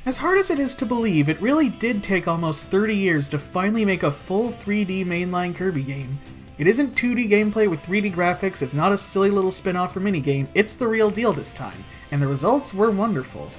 As hard as it is to believe, it really did take almost 30 years to finally make a full 3D mainline Kirby game. It isn't 2D gameplay with 3D graphics, it's not a silly little spin-off or minigame, it's the real deal this time, and the results were wonderful.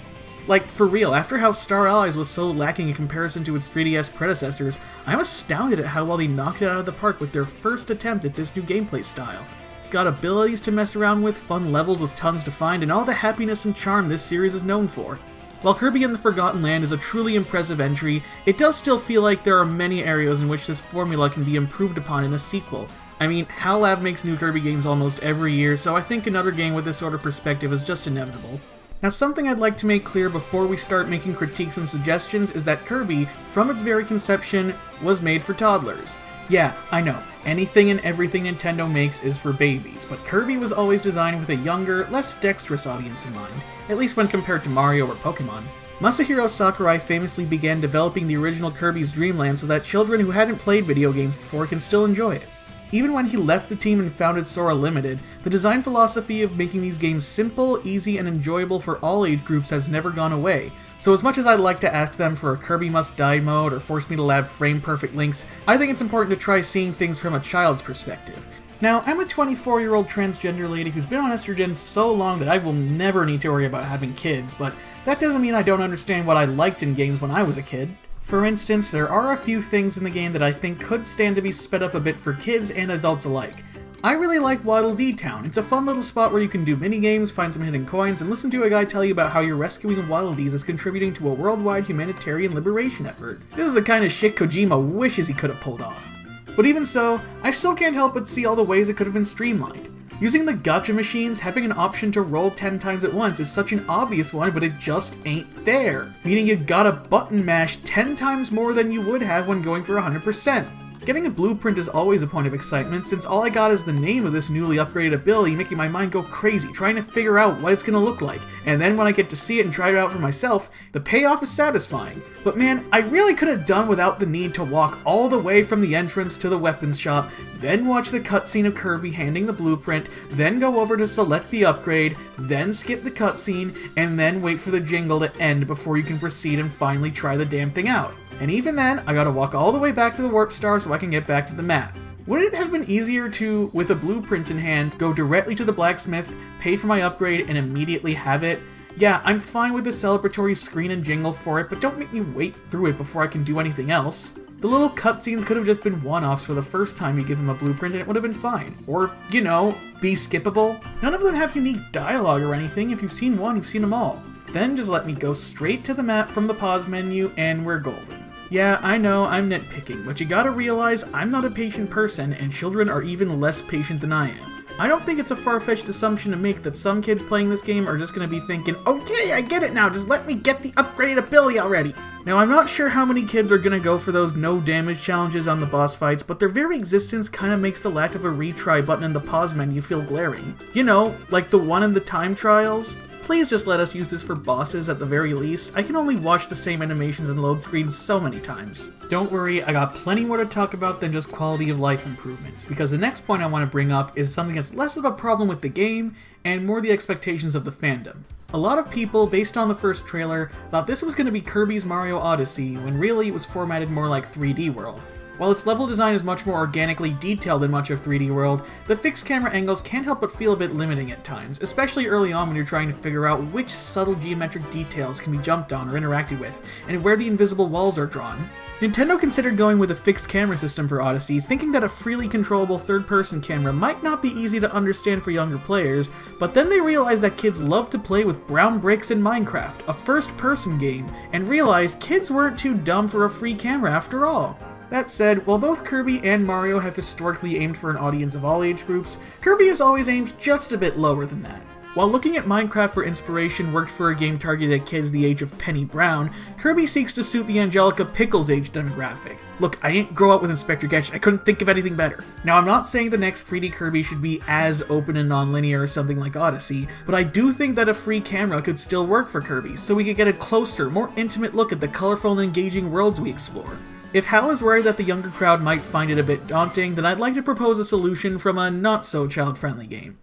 Like, for real, after how Star Allies was so lacking in comparison to its 3DS predecessors, I'm astounded at how well they knocked it out of the park with their first attempt at this new gameplay style. It's got abilities to mess around with, fun levels with tons to find, and all the happiness and charm this series is known for. While Kirby and the Forgotten Land is a truly impressive entry, it does still feel like there are many areas in which this formula can be improved upon in a sequel. I mean, Hal Lab makes new Kirby games almost every year, so I think another game with this sort of perspective is just inevitable. Now, something I'd like to make clear before we start making critiques and suggestions is that Kirby, from its very conception, was made for toddlers. Yeah, I know, anything and everything Nintendo makes is for babies, but Kirby was always designed with a younger, less dexterous audience in mind, at least when compared to Mario or Pokemon. Masahiro Sakurai famously began developing the original Kirby's Dream Land so that children who hadn't played video games before can still enjoy it. Even when he left the team and founded Sora Limited, the design philosophy of making these games simple, easy, and enjoyable for all age groups has never gone away, so as much as I'd like to ask them for a Kirby Must Die mode or force me to lab frame-perfect links, I think it's important to try seeing things from a child's perspective. Now, I'm a 24-year-old transgender lady who's been on estrogen so long that I will never need to worry about having kids, but that doesn't mean I don't understand what I liked in games when I was a kid. For instance, there are a few things in the game that I think could stand to be sped up a bit for kids and adults alike. I really like Waddle Dee Town. It's a fun little spot where you can do mini-games, find some hidden coins, and listen to a guy tell you about how your rescuing of Waddle Dees is contributing to a worldwide humanitarian liberation effort. This is the kind of shit Kojima wishes he could have pulled off. But even so, I still can't help but see all the ways it could have been streamlined. Using the gacha machines, having an option to roll 10 times at once is such an obvious one, but it just ain't there. Meaning you gotta button mash 10 times more than you would have when going for 100%. Getting a blueprint is always a point of excitement, since all I got is the name of this newly upgraded ability, making my mind go crazy, trying to figure out what it's gonna look like, and then when I get to see it and try it out for myself, the payoff is satisfying. But man, I really could have done without the need to walk all the way from the entrance to the weapons shop, then watch the cutscene of Kirby handing the blueprint, then go over to select the upgrade, then skip the cutscene, and then wait for the jingle to end before you can proceed and finally try the damn thing out. And even then, I gotta walk all the way back to the Warp Star so I can get back to the map. Wouldn't it have been easier to, with a blueprint in hand, go directly to the blacksmith, pay for my upgrade, and immediately have it? Yeah, I'm fine with the celebratory screen and jingle for it, but don't make me wait through it before I can do anything else. The little cutscenes could have just been one-offs for the first time you give him a blueprint and it would have been fine. Or, you know, be skippable. None of them have unique dialogue or anything. If you've seen one, you've seen them all. Then just let me go straight to the map from the pause menu and we're golden. Yeah, I know, I'm nitpicking, but you gotta realize I'm not a patient person, and children are even less patient than I am. I don't think it's a far-fetched assumption to make that some kids playing this game are just gonna be thinking, okay, I get it now, just let me get the upgraded ability already! Now, I'm not sure how many kids are gonna go for those no damage challenges on the boss fights, but their very existence kinda makes the lack of a retry button in the pause menu feel glaring. You know, like the one in the time trials? Please just let us use this for bosses at the very least. I can only watch the same animations and load screens so many times. Don't worry, I got plenty more to talk about than just quality of life improvements, because the next point I want to bring up is something that's less of a problem with the game, and more the expectations of the fandom. A lot of people, based on the first trailer, thought this was going to be Kirby's Mario Odyssey, when really it was formatted more like 3D World. While its level design is much more organically detailed than much of 3D World, the fixed camera angles can't help but feel a bit limiting at times, especially early on when you're trying to figure out which subtle geometric details can be jumped on or interacted with, and where the invisible walls are drawn. Nintendo considered going with a fixed camera system for Odyssey, thinking that a freely controllable third-person camera might not be easy to understand for younger players, but then they realized that kids love to play with brown bricks in Minecraft, a first-person game, and realized kids weren't too dumb for a free camera after all. That said, while both Kirby and Mario have historically aimed for an audience of all age groups, Kirby has always aimed just a bit lower than that. While looking at Minecraft for inspiration worked for a game targeted at kids the age of Penny Brown, Kirby seeks to suit the Angelica Pickles age demographic. Look, I didn't grow up with Inspector Gadget, I couldn't think of anything better. Now, I'm not saying the next 3D Kirby should be as open and non-linear as something like Odyssey, but I do think that a free camera could still work for Kirby, so we could get a closer, more intimate look at the colorful and engaging worlds we explore. If Hal is worried that the younger crowd might find it a bit daunting, then I'd like to propose a solution from a not-so-child-friendly game.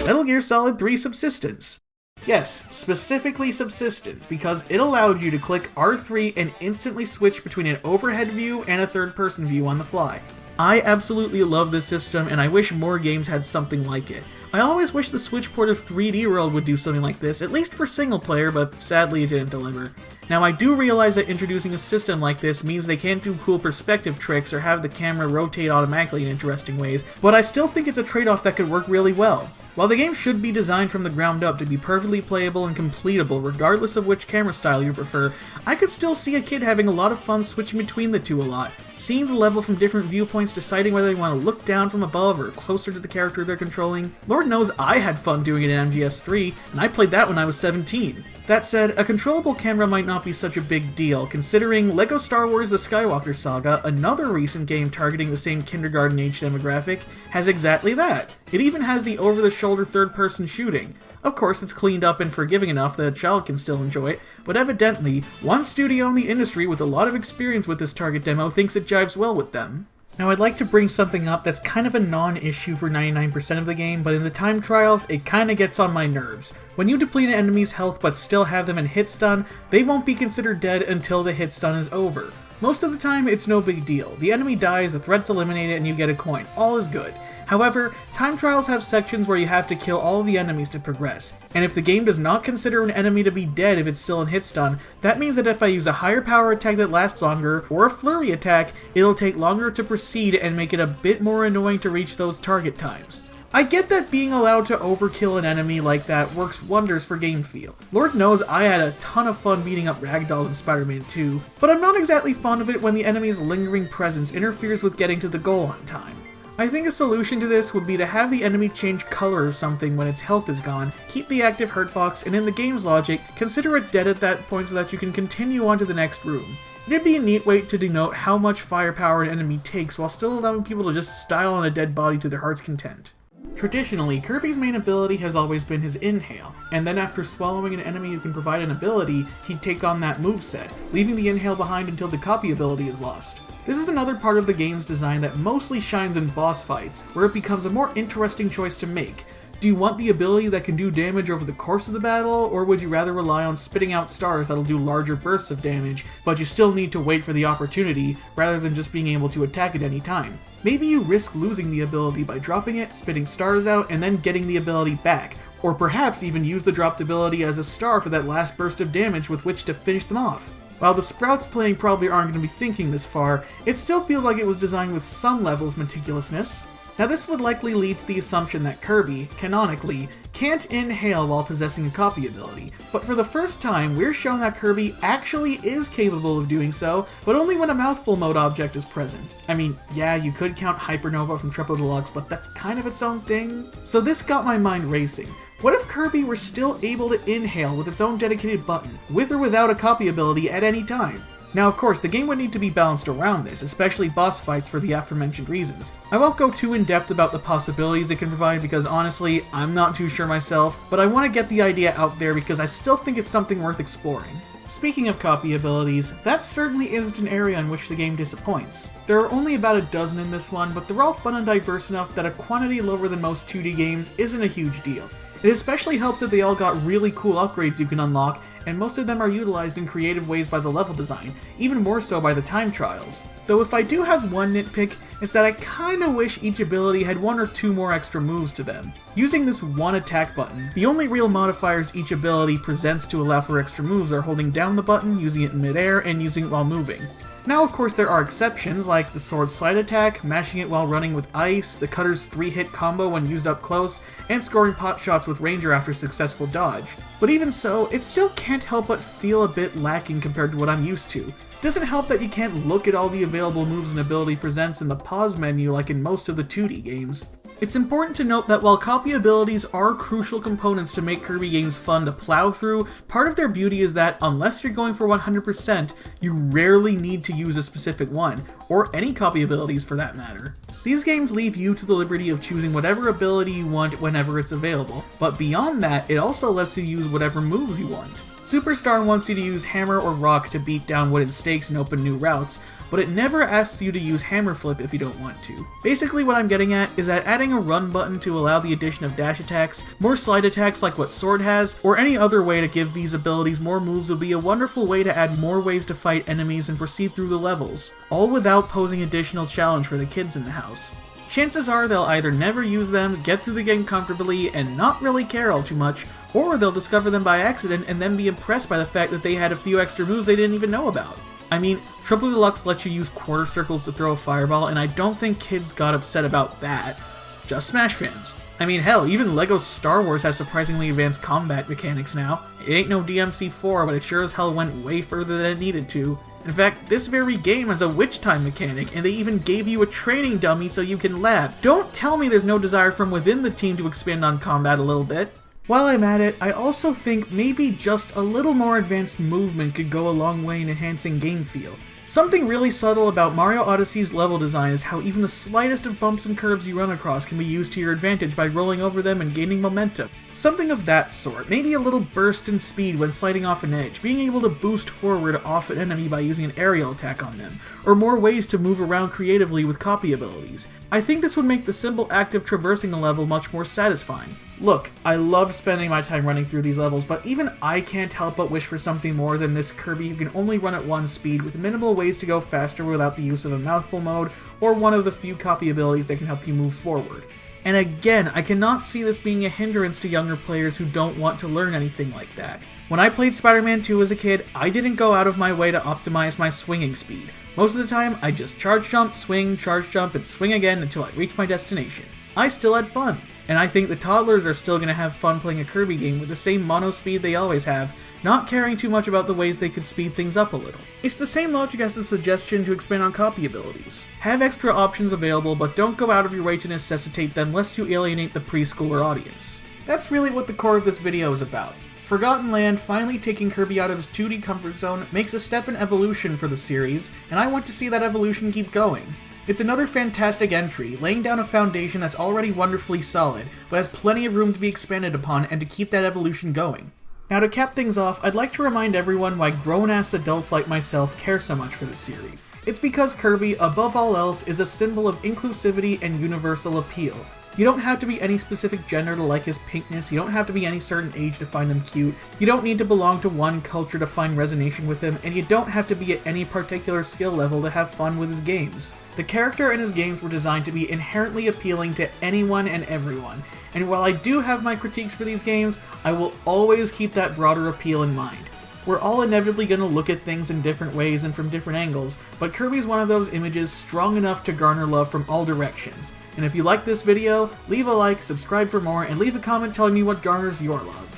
Metal Gear Solid 3 Subsistence. Yes, specifically subsistence, because it allowed you to click R3 and instantly switch between an overhead view and a third-person view on the fly. I absolutely love this system, and I wish more games had something like it. I always wish the Switch port of 3D World would do something like this, at least for single player, but sadly it didn't deliver. Now I do realize that introducing a system like this means they can't do cool perspective tricks or have the camera rotate automatically in interesting ways, but I still think it's a trade-off that could work really well. While the game should be designed from the ground up to be perfectly playable and completable regardless of which camera style you prefer, I could still see a kid having a lot of fun switching between the two a lot, seeing the level from different viewpoints, deciding whether they want to look down from above or closer to the character they're controlling. Lord knows I had fun doing it in MGS3, and I played that when I was 17. That said, a controllable camera might not be such a big deal, considering LEGO Star Wars The Skywalker Saga, another recent game targeting the same kindergarten-age demographic, has exactly that. It even has the over-the-shoulder third-person shooting. Of course, it's cleaned up and forgiving enough that a child can still enjoy it, but evidently, one studio in the industry with a lot of experience with this target demo thinks it jives well with them. Now I'd like to bring something up that's kind of a non-issue for 99% of the game, but in the time trials, it kinda gets on my nerves. When you deplete an enemy's health but still have them in hit stun, they won't be considered dead until the hit stun is over. Most of the time, it's no big deal. The enemy dies, the threat's eliminated, and you get a coin. All is good. However, time trials have sections where you have to kill all the enemies to progress, and if the game does not consider an enemy to be dead if it's still in hit stun, that means that if I use a higher power attack that lasts longer, or a flurry attack, it'll take longer to proceed and make it a bit more annoying to reach those target times. I get that being allowed to overkill an enemy like that works wonders for game feel. Lord knows I had a ton of fun beating up ragdolls in Spider-Man 2, but I'm not exactly fond of it when the enemy's lingering presence interferes with getting to the goal on time. I think a solution to this would be to have the enemy change color or something when its health is gone, keep the active hurt box, and in the game's logic, consider it dead at that point so that you can continue on to the next room. It'd be a neat way to denote how much firepower an enemy takes while still allowing people to just style on a dead body to their heart's content. Traditionally, Kirby's main ability has always been his inhale, and then after swallowing an enemy who can provide an ability, he'd take on that moveset, leaving the inhale behind until the copy ability is lost. This is another part of the game's design that mostly shines in boss fights, where it becomes a more interesting choice to make. Do you want the ability that can do damage over the course of the battle, or would you rather rely on spitting out stars that'll do larger bursts of damage, but you still need to wait for the opportunity, rather than just being able to attack at any time? Maybe you risk losing the ability by dropping it, spitting stars out, and then getting the ability back, or perhaps even use the dropped ability as a star for that last burst of damage with which to finish them off. While the Sprouts playing probably aren't going to be thinking this far, it still feels like it was designed with some level of meticulousness. Now this would likely lead to the assumption that Kirby, canonically, can't inhale while possessing a copy ability, but for the first time we're shown that Kirby actually is capable of doing so, but only when a mouthful mode object is present. I mean, yeah, you could count Hypernova from Triple Deluxe, but that's kind of its own thing. So this got my mind racing. What if Kirby were still able to inhale with its own dedicated button, with or without a copy ability at any time? Now of course, the game would need to be balanced around this, especially boss fights for the aforementioned reasons. I won't go too in depth about the possibilities it can provide because honestly, I'm not too sure myself, but I want to get the idea out there because I still think it's something worth exploring. Speaking of copy abilities, that certainly isn't an area in which the game disappoints. There are only about a dozen in this one, but they're all fun and diverse enough that a quantity lower than most 2D games isn't a huge deal. It especially helps that they all got really cool upgrades you can unlock, and most of them are utilized in creative ways by the level design, even more so by the time trials. Though if I do have one nitpick, it's that I kinda wish each ability had one or two more extra moves to them. Using this one attack button, the only real modifiers each ability presents to allow for extra moves are holding down the button, using it in midair, and using it while moving. Now of course there are exceptions like the sword slide attack, mashing it while running with ice, the cutter's 3-hit combo when used up close, and scoring pot shots with ranger after successful dodge. But even so, it still can't help but feel a bit lacking compared to what I'm used to. It doesn't help that you can't look at all the available moves an ability presents in the pause menu like in most of the 2D games. It's important to note that while copy abilities are crucial components to make Kirby games fun to plow through, part of their beauty is that unless you're going for 100%, you rarely need to use a specific one, or any copy abilities for that matter. These games leave you to the liberty of choosing whatever ability you want whenever it's available, but beyond that, it also lets you use whatever moves you want. Superstar wants you to use hammer or rock to beat down wooden stakes and open new routes, but it never asks you to use hammer flip if you don't want to. Basically what I'm getting at is that adding a run button to allow the addition of dash attacks, more slide attacks like what Sword has, or any other way to give these abilities more moves would be a wonderful way to add more ways to fight enemies and proceed through the levels, all without posing additional challenge for the kids in the house. Chances are they'll either never use them, get through the game comfortably, and not really care all too much, or they'll discover them by accident and then be impressed by the fact that they had a few extra moves they didn't even know about. I mean, Triple Deluxe lets you use quarter circles to throw a fireball, and I don't think kids got upset about that. Just Smash fans. I mean, hell, even LEGO Star Wars has surprisingly advanced combat mechanics now. It ain't no DMC4, but it sure as hell went way further than it needed to. In fact, this very game has a witch time mechanic, and they even gave you a training dummy so you can lab. Don't tell me there's no desire from within the team to expand on combat a little bit. While I'm at it, I also think maybe just a little more advanced movement could go a long way in enhancing game feel. Something really subtle about Mario Odyssey's level design is how even the slightest of bumps and curves you run across can be used to your advantage by rolling over them and gaining momentum. Something of that sort, maybe a little burst in speed when sliding off an edge, being able to boost forward off an enemy by using an aerial attack on them, or more ways to move around creatively with copy abilities. I think this would make the simple act of traversing a level much more satisfying. Look, I love spending my time running through these levels, but even I can't help but wish for something more than this Kirby who can only run at one speed with minimal ways to go faster without the use of a mouthful mode or one of the few copy abilities that can help you move forward. And again, I cannot see this being a hindrance to younger players who don't want to learn anything like that. When I played Spider-Man 2 as a kid, I didn't go out of my way to optimize my swinging speed. Most of the time, I just charge jump, charge jump, and swing again until I reach my destination. I still had fun, and I think the toddlers are still going to have fun playing a Kirby game with the same mono speed they always have, not caring too much about the ways they could speed things up a little. It's the same logic as the suggestion to expand on copy abilities. Have extra options available, but don't go out of your way to necessitate them lest you alienate the preschooler audience. That's really what the core of this video is about. Forgotten Land finally taking Kirby out of his 2D comfort zone makes a step in evolution for the series, and I want to see that evolution keep going. It's another fantastic entry, laying down a foundation that's already wonderfully solid, but has plenty of room to be expanded upon and to keep that evolution going. Now to cap things off, I'd like to remind everyone why grown-ass adults like myself care so much for this series. It's because Kirby, above all else, is a symbol of inclusivity and universal appeal. You don't have to be any specific gender to like his pinkness, you don't have to be any certain age to find him cute, you don't need to belong to one culture to find resonation with him, and you don't have to be at any particular skill level to have fun with his games. The character and his games were designed to be inherently appealing to anyone and everyone, and while I do have my critiques for these games, I will always keep that broader appeal in mind. We're all inevitably going to look at things in different ways and from different angles, but Kirby's one of those images strong enough to garner love from all directions. And if you like this video, leave a like, subscribe for more, and leave a comment telling me what garners your love.